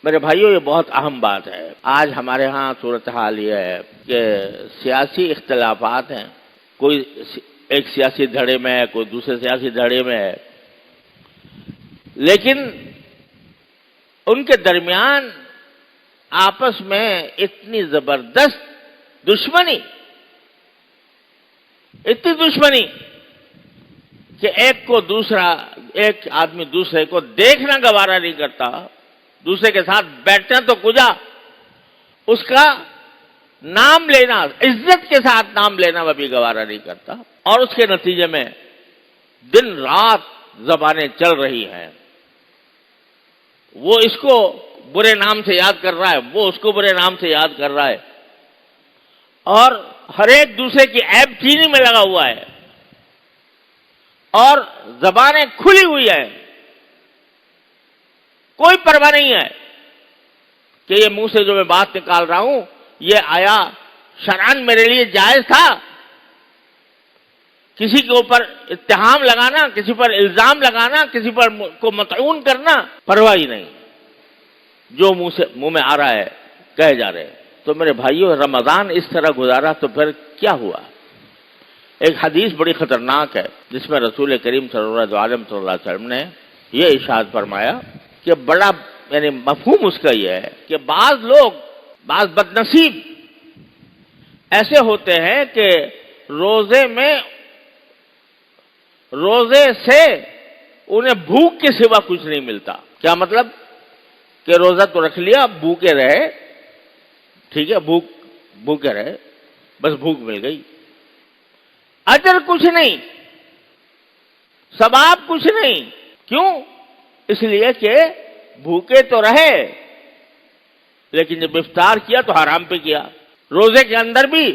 میرے بھائیوں، یہ بہت اہم بات ہے۔ آج ہمارے ہاں صورتحال یہ ہے کہ سیاسی اختلافات ہیں، کوئی ایک سیاسی دھڑے میں ہے، کوئی دوسرے سیاسی دھڑے میں ہے، لیکن ان کے درمیان آپس میں اتنی زبردست دشمنی، اتنی دشمنی کہ ایک آدمی دوسرے کو دیکھنا گوارا نہیں کرتا، دوسرے کے ساتھ بیٹھنا تو کجا، اس کا نام لینا، عزت کے ساتھ نام لینا وہ بھی گوارا نہیں کرتا، اور اس کے نتیجے میں دن رات زبانیں چل رہی ہیں۔ وہ اس کو برے نام سے یاد کر رہا ہے، وہ اس کو برے نام سے یاد کر رہا ہے، اور ہر ایک دوسرے کی عیب چینی میں لگا ہوا ہے، اور زبانیں کھلی ہوئی ہیں۔ کوئی پرواہ نہیں ہے کہ یہ منہ سے جو میں بات نکال رہا ہوں یہ آیا شرعاً میرے لیے جائز تھا۔ کسی کے اوپر اتہام لگانا، کسی پر الزام لگانا، کسی پر کو مطعون کرنا، پرواہ ہی نہیں، جو منہ میں آ رہا ہے کہے جا رہے ہیں۔ تو میرے بھائیوں، رمضان اس طرح گزارا تو پھر کیا ہوا؟ ایک حدیث بڑی خطرناک ہے جس میں رسول کریم صلی اللہ علیہ وسلم نے یہ ارشاد فرمایا کہ بڑا یعنی مفہوم اس کا یہ ہے کہ بعض لوگ، بعض بدنصیب ایسے ہوتے ہیں کہ روزے سے انہیں بھوک کے سوا کچھ نہیں ملتا۔ کیا مطلب؟ کہ روزہ تو رکھ لیا، بھوکے رہے، ٹھیک ہے، بھوکے رہے، بس بھوک مل گئی، اجر کچھ نہیں، ثواب کچھ نہیں۔ کیوں؟ اس لیے کہ بھوکے تو رہے لیکن جب افطار کیا تو حرام پہ کیا۔ روزے کے اندر بھی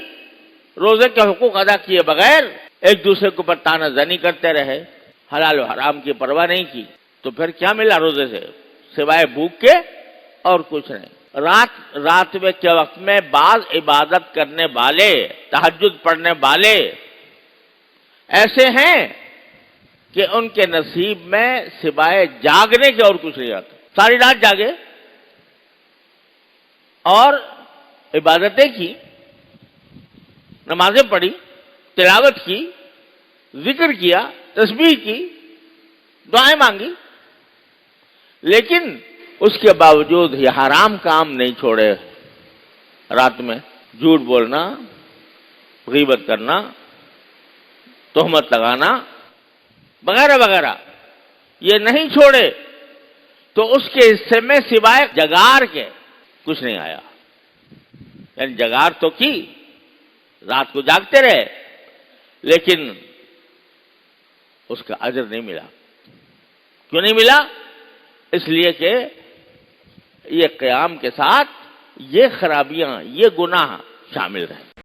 روزے کے حقوق ادا کیے بغیر ایک دوسرے کے اوپر تانا زنی کرتے رہے، حلال و حرام کی پرواہ نہیں کی، تو پھر کیا ملا روزے سے سوائے بھوک کے؟ اور کچھ نہیں۔ رات میں کے وقت میں بعض عبادت کرنے والے، تہجد پڑھنے والے ایسے ہیں کہ ان کے نصیب میں سوائے جاگنے کے اور کچھ نہیں آتا۔ ساری رات جاگے اور عبادتیں کی، نمازیں پڑھی، تلاوت کی، ذکر کیا، تسبیح کی، دعائیں مانگی، لیکن اس کے باوجود یہ حرام کام نہیں چھوڑے۔ رات میں جھوٹ بولنا، غیبت کرنا، تہمت لگانا وغیرہ وغیرہ یہ نہیں چھوڑے، تو اس کے حصے میں سوائے جگار کے کچھ نہیں آیا۔ یعنی جگار تو کی، رات کو جاگتے رہے، لیکن اس کا اجر نہیں ملا۔ کیوں نہیں ملا؟ اس لیے کہ یہ قیام کے ساتھ یہ خرابیاں، یہ گناہ شامل رہے۔